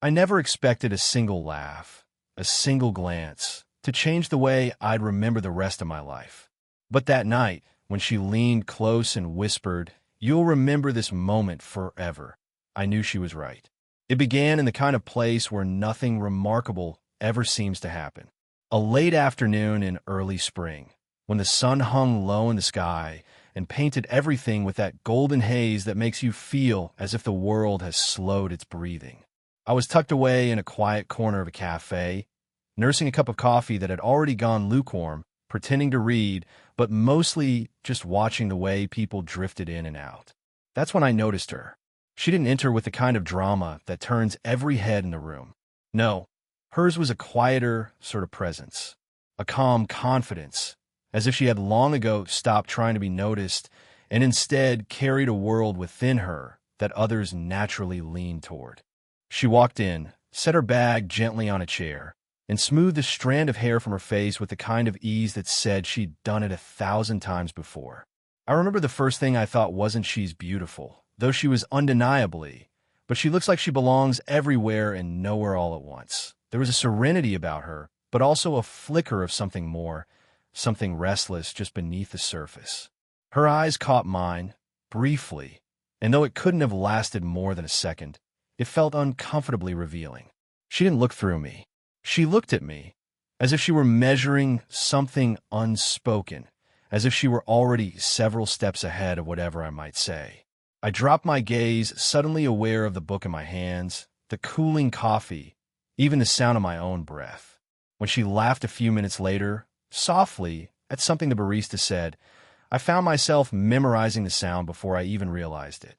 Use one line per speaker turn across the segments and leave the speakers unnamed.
I never expected a single laugh, a single glance, to change the way I'd remember the rest of my life. But that night, when she leaned close and whispered, "You'll remember this moment forever," I knew she was right. It began in the kind of place where nothing remarkable ever seems to happen. A late afternoon in early spring, when the sun hung low in the sky and painted everything with that golden haze that makes you feel as if the world has slowed its breathing. I was tucked away in a quiet corner of a cafe, nursing a cup of coffee that had already gone lukewarm, pretending to read, but mostly just watching the way people drifted in and out. That's when I noticed her. She didn't enter with the kind of drama that turns every head in the room. No, hers was a quieter sort of presence, a calm confidence, as if she had long ago stopped trying to be noticed and instead carried a world within her that others naturally leaned toward. She walked in, set her bag gently on a chair, and smoothed a strand of hair from her face with the kind of ease that said she'd done it 1,000 times before. I remember the first thing I thought wasn't she's beautiful, though she was undeniably, but she looks like she belongs everywhere and nowhere all at once. There was a serenity about her, but also a flicker of something more, something restless just beneath the surface. Her eyes caught mine, briefly, and though it couldn't have lasted more than a second, it felt uncomfortably revealing. She didn't look through me. She looked at me, as if she were measuring something unspoken, as if she were already several steps ahead of whatever I might say. I dropped my gaze, suddenly aware of the book in my hands, the cooling coffee, even the sound of my own breath. When she laughed a few minutes later, softly, at something the barista said, I found myself memorizing the sound before I even realized it.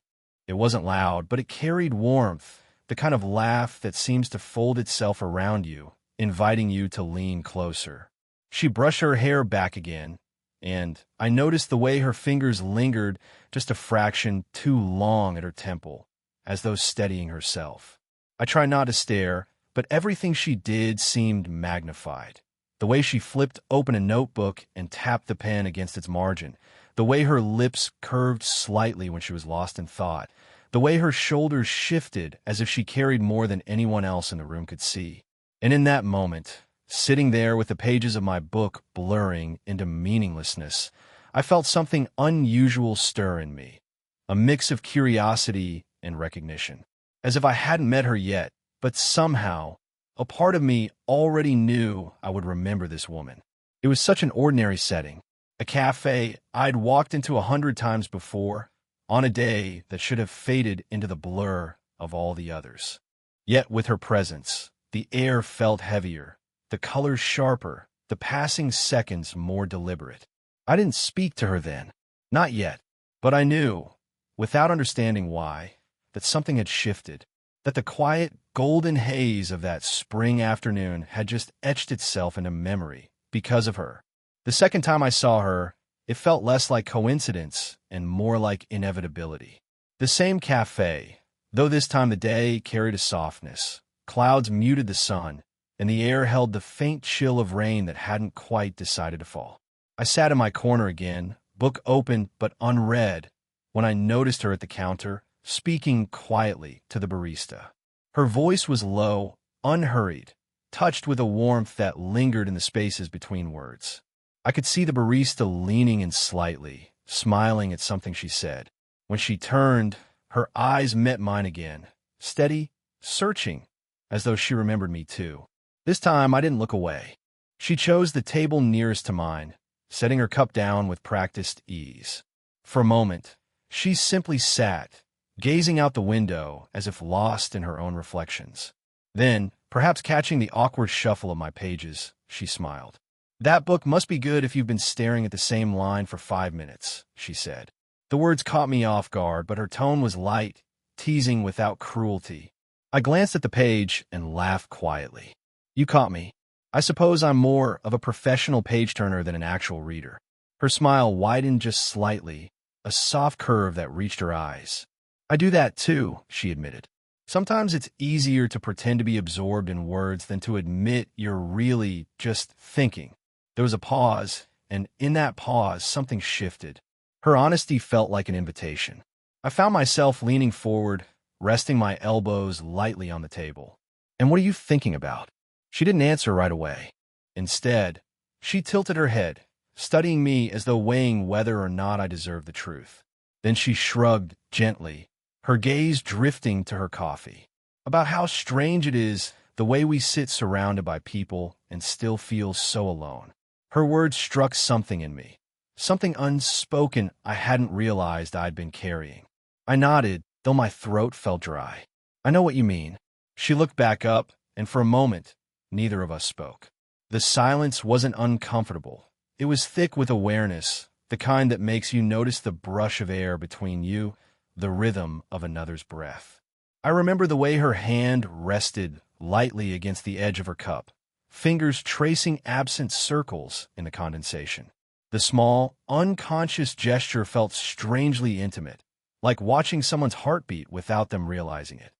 It wasn't loud, but it carried warmth, the kind of laugh that seems to fold itself around you, inviting you to lean closer. She brushed her hair back again, and I noticed the way her fingers lingered just a fraction too long at her temple, as though steadying herself. I tried not to stare, but everything she did seemed magnified. The way she flipped open a notebook and tapped the pen against its margin, the way her lips curved slightly when she was lost in thought, the way her shoulders shifted as if she carried more than anyone else in the room could see. And in that moment, sitting there with the pages of my book blurring into meaninglessness, I felt something unusual stir in me, a mix of curiosity and recognition. As if I hadn't met her yet, but somehow, a part of me already knew I would remember this woman. It was such an ordinary setting, a cafe I'd walked into 100 times before, on a day that should have faded into the blur of all the others. Yet with her presence, the air felt heavier, the colors sharper, the passing seconds more deliberate. I didn't speak to her then, not yet, but I knew, without understanding why, that something had shifted, that the quiet, golden haze of that spring afternoon had just etched itself into memory because of her. The second time I saw her, it felt less like coincidence and more like inevitability. The same cafe, though this time the day carried a softness. Clouds muted the sun, and the air held the faint chill of rain that hadn't quite decided to fall. I sat in my corner again, book open but unread, when I noticed her at the counter, speaking quietly to the barista. Her voice was low, unhurried, touched with a warmth that lingered in the spaces between words. I could see the barista leaning in slightly, smiling at something she said. When she turned, her eyes met mine again, steady, searching, as though she remembered me too. This time I didn't look away. She chose the table nearest to mine, setting her cup down with practiced ease. For a moment, she simply sat, gazing out the window as if lost in her own reflections. Then, perhaps catching the awkward shuffle of my pages, she smiled. "That book must be good if you've been staring at the same line for 5 minutes," she said. The words caught me off guard, but her tone was light, teasing without cruelty. I glanced at the page and laughed quietly. "You caught me. I suppose I'm more of a professional page-turner than an actual reader." Her smile widened just slightly, a soft curve that reached her eyes. "I do that too," she admitted. "Sometimes it's easier to pretend to be absorbed in words than to admit you're really just thinking." There was a pause, and in that pause, something shifted. Her honesty felt like an invitation. I found myself leaning forward, resting my elbows lightly on the table. And what are you thinking about?" She didn't answer right away. Instead, she tilted her head, studying me as though weighing whether or not I deserved the truth. Then she shrugged gently, her gaze drifting to her coffee. "About how strange it is the way we sit surrounded by people and still feel so alone." Her words struck something in me, something unspoken I hadn't realized I'd been carrying. I nodded, though my throat felt dry. "I know what you mean." She looked back up, and for a moment, neither of us spoke. The silence wasn't uncomfortable. It was thick with awareness, the kind that makes you notice the brush of air between you, the rhythm of another's breath. I remember the way her hand rested lightly against the edge of her cup, fingers tracing absent circles in the condensation. The small, unconscious gesture felt strangely intimate, like watching someone's heartbeat without them realizing it.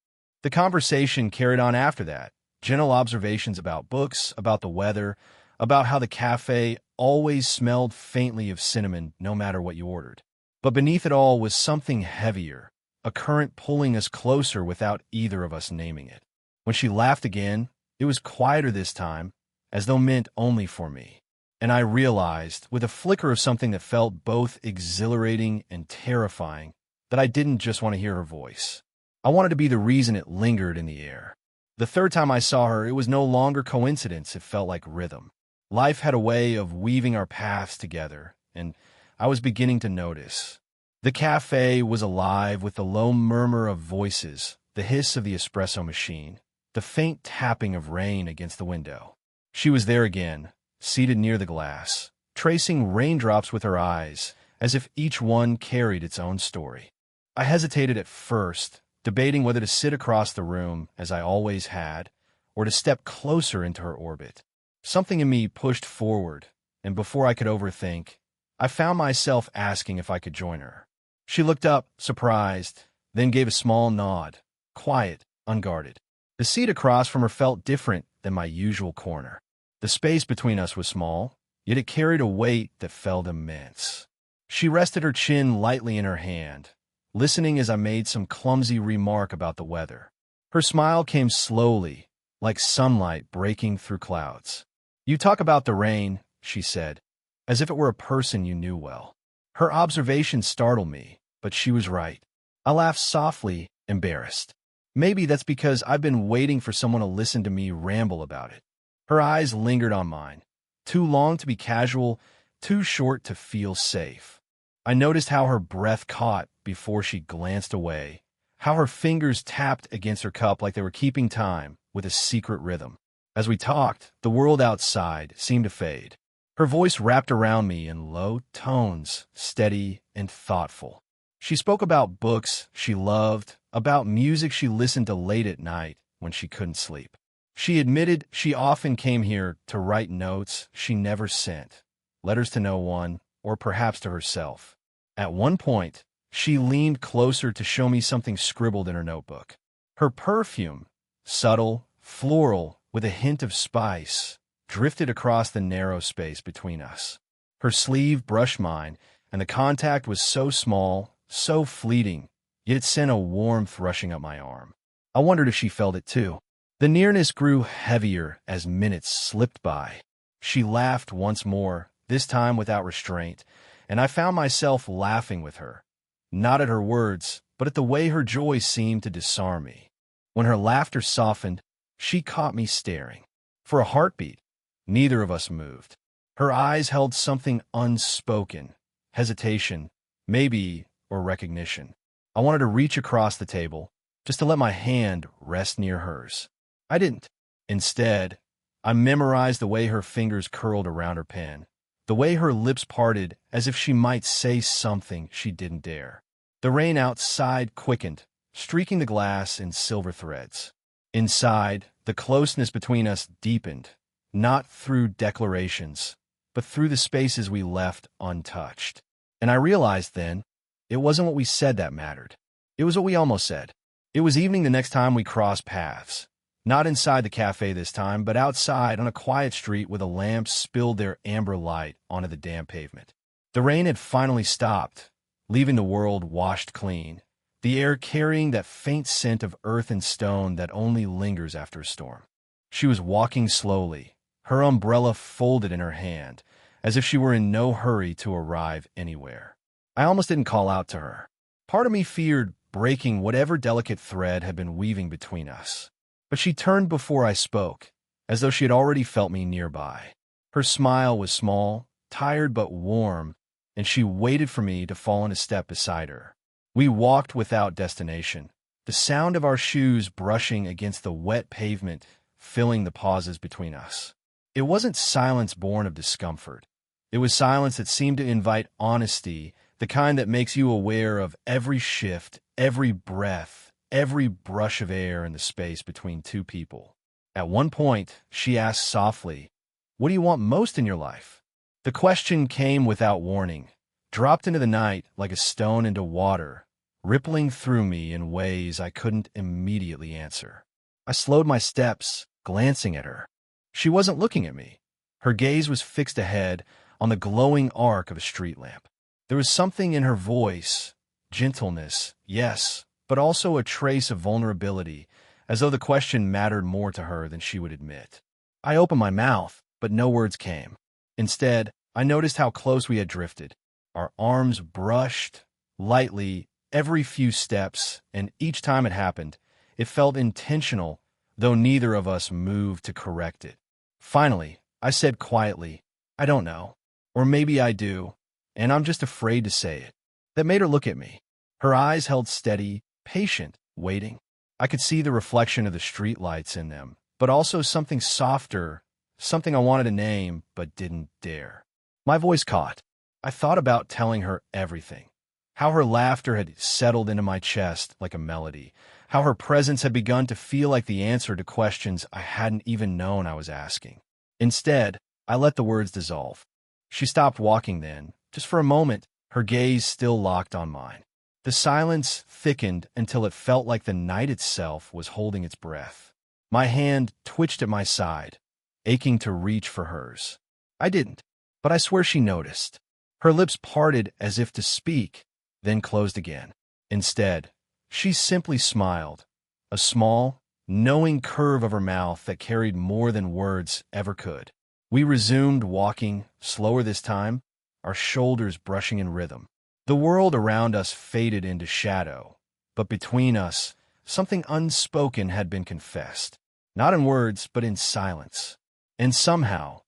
The conversation carried on after that, gentle observations about books, about the weather, about how the cafe always smelled faintly of cinnamon no matter what you ordered. But beneath it all was something heavier, a current pulling us closer without either of us naming it. When she laughed again, it was quieter this time, as though meant only for me. And I realized, with a flicker of something that felt both exhilarating and terrifying, that I didn't just want to hear her voice. I wanted to be the reason it lingered in the air. The third time I saw her, it was no longer coincidence, it felt like rhythm. Life had a way of weaving our paths together, and I was beginning to notice. The cafe was alive with the low murmur of voices, the hiss of the espresso machine, the faint tapping of rain against the window. She was there again, seated near the glass, tracing raindrops with her eyes, as if each one carried its own story. I hesitated at first, debating whether to sit across the room, as I always had, or to step closer into her orbit. Something in me pushed forward, and before I could overthink, I found myself asking if I could join her. She looked up, surprised, then gave a small nod, quiet, unguarded. The seat across from her felt different than my usual corner. The space between us was small, yet it carried a weight that felt immense. She rested her chin lightly in her hand, listening as I made some clumsy remark about the weather. Her smile came slowly, like sunlight breaking through clouds. "You talk about the rain," she said, as if it were a person you knew well. Her observation startled me, but she was right. I laughed softly, embarrassed. Maybe that's because I've been waiting for someone to listen to me ramble about it. Her eyes lingered on mine, too long to be casual, too short to feel safe. I noticed how her breath caught before she glanced away, how her fingers tapped against her cup like they were keeping time with a secret rhythm. As we talked, the world outside seemed to fade. Her voice wrapped around me in low tones, steady and thoughtful. She spoke about books she loved, about music she listened to late at night when she couldn't sleep. She admitted she often came here to write notes she never sent, letters to no one, or perhaps to herself. At one point, she leaned closer to show me something scribbled in her notebook. Her perfume, subtle, floral, with a hint of spice, drifted across the narrow space between us. Her sleeve brushed mine, and the contact was so small, so fleeting, yet it sent a warmth rushing up my arm. I wondered if she felt it too. The nearness grew heavier as minutes slipped by. She laughed once more, this time without restraint, and I found myself laughing with her, not at her words, but at the way her joy seemed to disarm me. When her laughter softened, she caught me staring. For a heartbeat, neither of us moved. Her eyes held something unspoken, hesitation, maybe, or recognition. I wanted to reach across the table, just to let my hand rest near hers. I didn't. Instead, I memorized the way her fingers curled around her pen, the way her lips parted as if she might say something she didn't dare. The rain outside quickened, streaking the glass in silver threads. Inside, the closeness between us deepened, not through declarations, but through the spaces we left untouched. And I realized then, it wasn't what we said that mattered. It was what we almost said. It was evening the next time we crossed paths. Not inside the cafe this time, but outside on a quiet street where the lamps spilled their amber light onto the damp pavement. The rain had finally stopped, leaving the world washed clean, the air carrying that faint scent of earth and stone that only lingers after a storm. She was walking slowly, her umbrella folded in her hand, as if she were in no hurry to arrive anywhere. I almost didn't call out to her. Part of me feared breaking whatever delicate thread had been weaving between us. But she turned before I spoke, as though she had already felt me nearby. Her smile was small, tired but warm, and she waited for me to fall in a step beside her. We walked without destination, the sound of our shoes brushing against the wet pavement filling the pauses between us. It wasn't silence born of discomfort. It was silence that seemed to invite honesty, the kind that makes you aware of every shift, every breath, every brush of air in the space between two people. At one point, she asked softly, "What do you want most in your life?" The question came without warning, dropped into the night like a stone into water, rippling through me in ways I couldn't immediately answer. I slowed my steps, glancing at her. She wasn't looking at me. Her gaze was fixed ahead on the glowing arc of a street lamp. There was something in her voice, gentleness, yes, but also a trace of vulnerability, as though the question mattered more to her than she would admit. I opened my mouth, but no words came. Instead, I noticed how close we had drifted. Our arms brushed, lightly, every few steps, and each time it happened, it felt intentional, though neither of us moved to correct it. Finally, I said quietly, "I don't know. Or maybe I do, and I'm just afraid to say it." That made her look at me. Her eyes held steady, patient, waiting. I could see the reflection of the streetlights in them, but also something softer, something I wanted to name but didn't dare. My voice caught. I thought about telling her everything. How her laughter had settled into my chest like a melody. How her presence had begun to feel like the answer to questions I hadn't even known I was asking. Instead, I let the words dissolve. She stopped walking then, just for a moment, her gaze still locked on mine. The silence thickened until it felt like the night itself was holding its breath. My hand twitched at my side, aching to reach for hers. I didn't, but I swear she noticed. Her lips parted as if to speak, then closed again. Instead, she simply smiled, a small, knowing curve of her mouth that carried more than words ever could. We resumed walking, slower this time, our shoulders brushing in rhythm. The world around us faded into shadow, but between us, something unspoken had been confessed. Not in words, but in silence. And somehow,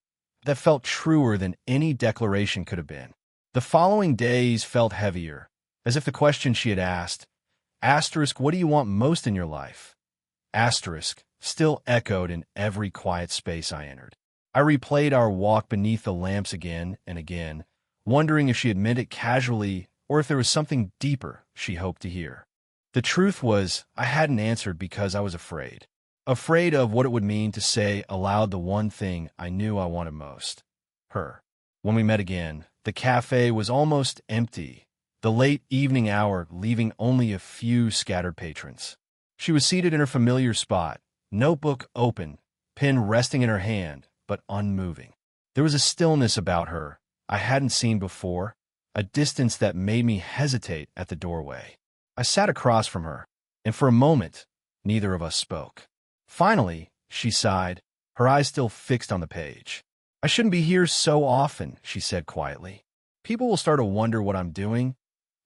that felt truer than any declaration could have been. The following days felt heavier, as if the question she had asked, asterisk, "What do you want most in your life?" asterisk, still echoed in every quiet space I entered. I replayed our walk beneath the lamps again and again, wondering if she had meant it casually or if there was something deeper she hoped to hear. The truth was, I hadn't answered because I was afraid. Afraid of what it would mean to say aloud the one thing I knew I wanted most. Her. When we met again, the cafe was almost empty, the late evening hour leaving only a few scattered patrons. She was seated in her familiar spot, notebook open, pen resting in her hand, but unmoving. There was a stillness about her I hadn't seen before, a distance that made me hesitate at the doorway. I sat across from her, and for a moment, neither of us spoke. Finally, she sighed, her eyes still fixed on the page. "I shouldn't be here so often," she said quietly. "People will start to wonder what I'm doing,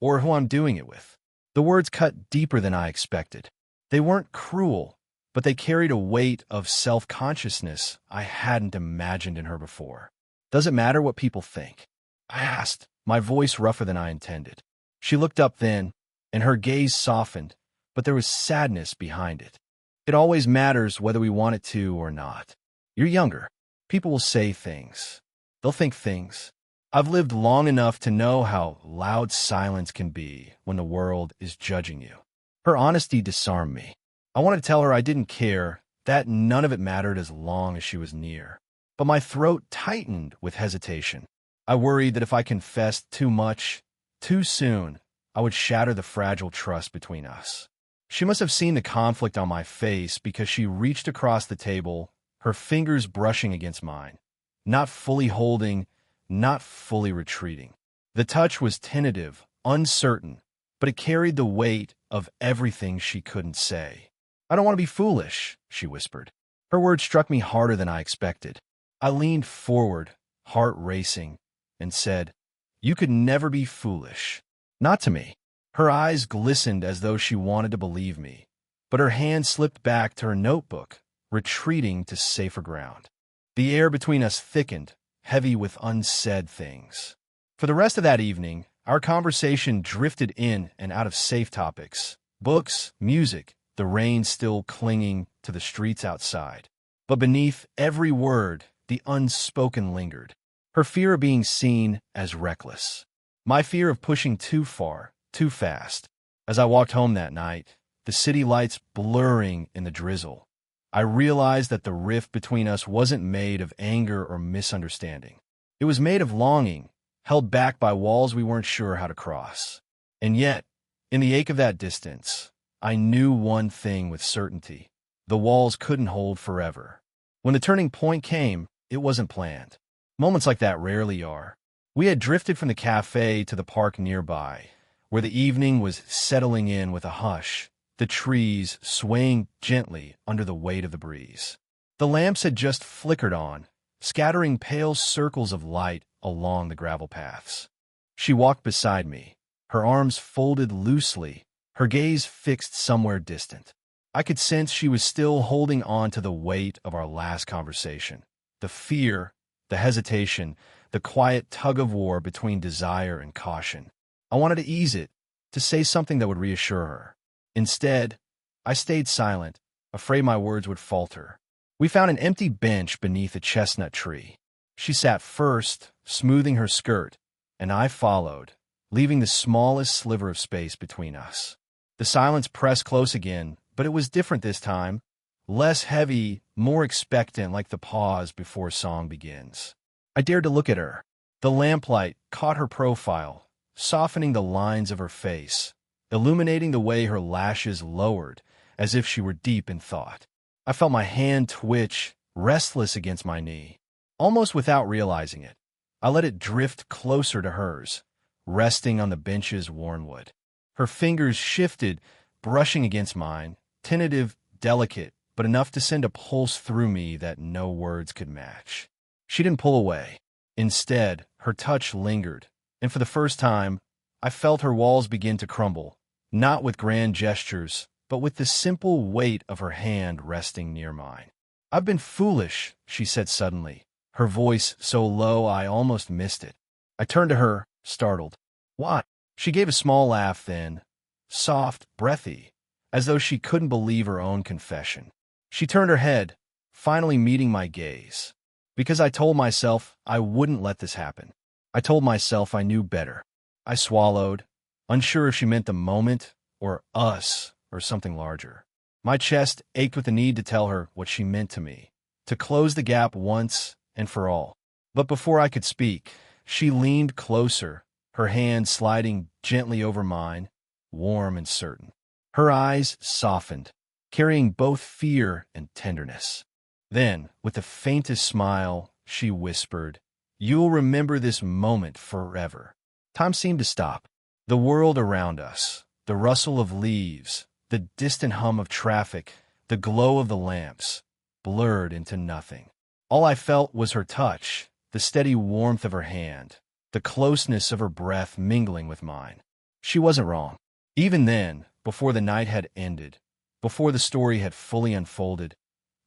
or who I'm doing it with." The words cut deeper than I expected. They weren't cruel, but they carried a weight of self-consciousness I hadn't imagined in her before. "Does it matter what people think?" I asked, my voice rougher than I intended. She looked up then, and her gaze softened, but there was sadness behind it. "It always matters whether we want it to or not. You're younger. People will say things. They'll think things. I've lived long enough to know how loud silence can be when the world is judging you." Her honesty disarmed me. I wanted to tell her I didn't care, that none of it mattered as long as she was near. But my throat tightened with hesitation. I worried that if I confessed too much, too soon, I would shatter the fragile trust between us. She must have seen the conflict on my face because she reached across the table, her fingers brushing against mine, not fully holding, not fully retreating. The touch was tentative, uncertain, but it carried the weight of everything she couldn't say. "I don't want to be foolish," she whispered. Her words struck me harder than I expected. I leaned forward, heart racing, and said, "You could never be foolish. Not to me." Her eyes glistened as though she wanted to believe me, but her hand slipped back to her notebook, retreating to safer ground. The air between us thickened, heavy with unsaid things. For the rest of that evening, our conversation drifted in and out of safe topics: books, music, the rain still clinging to the streets outside. But beneath every word, the unspoken lingered. Her fear of being seen as reckless. My fear of pushing too far, too fast. As I walked home that night, the city lights blurring in the drizzle, I realized that the rift between us wasn't made of anger or misunderstanding. It was made of longing, held back by walls we weren't sure how to cross. And yet, in the ache of that distance, I knew one thing with certainty: the walls couldn't hold forever. When the turning point came, it wasn't planned. Moments like that rarely are. We had drifted from the cafe to the park nearby, where the evening was settling in with a hush, the trees swaying gently under the weight of the breeze. The lamps had just flickered on, scattering pale circles of light along the gravel paths. She walked beside me, her arms folded loosely, her gaze fixed somewhere distant. I could sense she was still holding on to the weight of our last conversation. The fear, the hesitation, the quiet tug-of-war between desire and caution. I wanted to ease it, to say something that would reassure her. Instead, I stayed silent, afraid my words would falter. We found an empty bench beneath a chestnut tree. She sat first, smoothing her skirt, and I followed, leaving the smallest sliver of space between us. The silence pressed close again, but it was different this time, less heavy, more expectant, like the pause before song begins. I dared to look at her. The lamplight caught her profile, softening the lines of her face, illuminating the way her lashes lowered, as if she were deep in thought. I felt my hand twitch, restless against my knee. Almost without realizing it, I let it drift closer to hers, resting on the bench's worn wood. Her fingers shifted, brushing against mine, tentative, delicate, but enough to send a pulse through me that no words could match. She didn't pull away. Instead, her touch lingered, and for the first time, I felt her walls begin to crumble, not with grand gestures, but with the simple weight of her hand resting near mine. "I've been foolish," she said suddenly, her voice so low I almost missed it. I turned to her, startled. "What?" She gave a small laugh then, soft, breathy, as though she couldn't believe her own confession. She turned her head, finally meeting my gaze. Because I told myself I wouldn't let this happen. I told myself I knew better. I swallowed, unsure if she meant the moment, or us, or something larger. My chest ached with the need to tell her what she meant to me, to close the gap once and for all. But before I could speak, she leaned closer, her hand sliding gently over mine, warm and certain. Her eyes softened, carrying both fear and tenderness. Then, with the faintest smile, she whispered, "You'll remember this moment forever." Time seemed to stop. The world around us, the rustle of leaves, the distant hum of traffic, the glow of the lamps, blurred into nothing. All I felt was her touch, the steady warmth of her hand, the closeness of her breath mingling with mine. She wasn't wrong. Even then, before the night had ended, before the story had fully unfolded,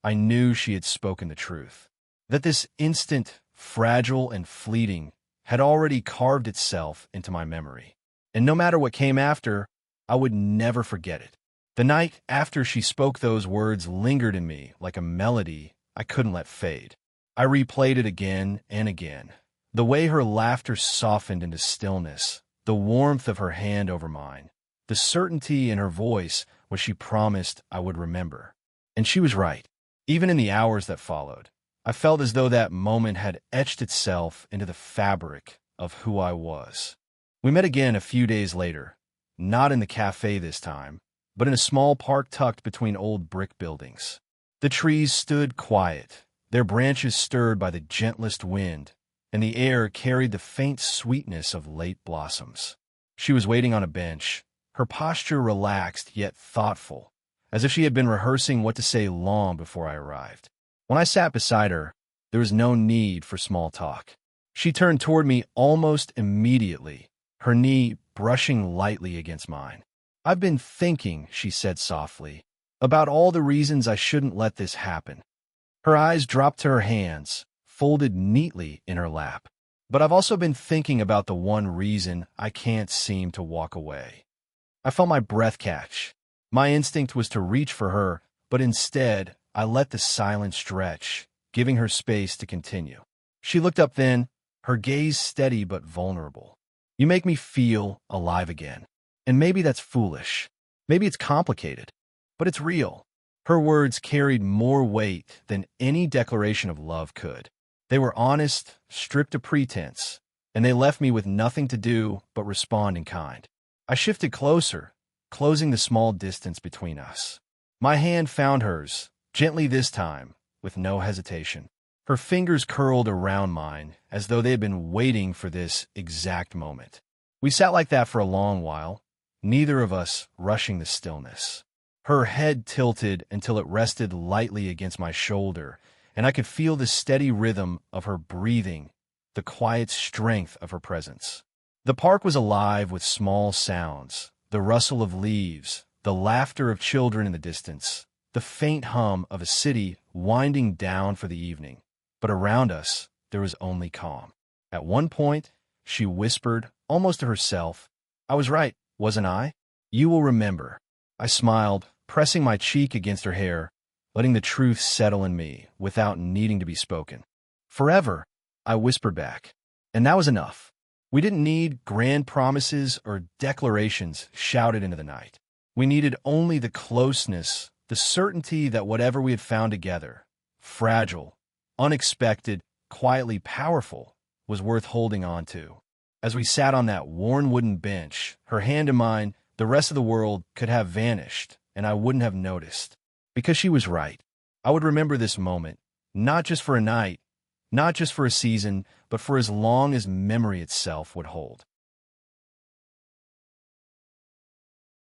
I knew she had spoken the truth. That this instant, fragile and fleeting, had already carved itself into my memory. And no matter what came after, I would never forget it. The night after she spoke those words lingered in me like a melody I couldn't let fade. I replayed it again and again. The way her laughter softened into stillness, the warmth of her hand over mine, the certainty in her voice when she promised I would remember. And she was right. Even in the hours that followed, I felt as though that moment had etched itself into the fabric of who I was. We met again a few days later, not in the cafe this time, but in a small park tucked between old brick buildings. The trees stood quiet, their branches stirred by the gentlest wind, and the air carried the faint sweetness of late blossoms. She was waiting on a bench, her posture relaxed yet thoughtful, as if she had been rehearsing what to say long before I arrived. When I sat beside her, there was no need for small talk. She turned toward me almost immediately, her knee brushing lightly against mine. "I've been thinking," she said softly, "about all the reasons I shouldn't let this happen." Her eyes dropped to her hands, folded neatly in her lap. "But I've also been thinking about the one reason I can't seem to walk away." I felt my breath catch. My instinct was to reach for her, but instead, I let the silence stretch, giving her space to continue. She looked up then, her gaze steady but vulnerable. "You make me feel alive again. And maybe that's foolish. Maybe it's complicated. But it's real." Her words carried more weight than any declaration of love could. They were honest, stripped of pretense, and they left me with nothing to do but respond in kind. I shifted closer, closing the small distance between us. My hand found hers, gently this time, with no hesitation. Her fingers curled around mine, as though they had been waiting for this exact moment. We sat like that for a long while, neither of us rushing the stillness. Her head tilted until it rested lightly against my shoulder, and I could feel the steady rhythm of her breathing, the quiet strength of her presence. The park was alive with small sounds, the rustle of leaves, the laughter of children in the distance, the faint hum of a city winding down for the evening. But around us, there was only calm. At one point, she whispered, almost to herself, "I was right, wasn't I? You will remember." I smiled, pressing my cheek against her hair, letting the truth settle in me without needing to be spoken. "Forever," I whispered back. And that was enough. We didn't need grand promises or declarations shouted into the night. We needed only the closeness, the certainty that whatever we had found together, fragile, unexpected, quietly powerful, was worth holding on to. As we sat on that worn wooden bench, her hand in mine, the rest of the world could have vanished, and I wouldn't have noticed. Because she was right. I would remember this moment, not just for a night, not just for a season, but for as long as memory itself would hold.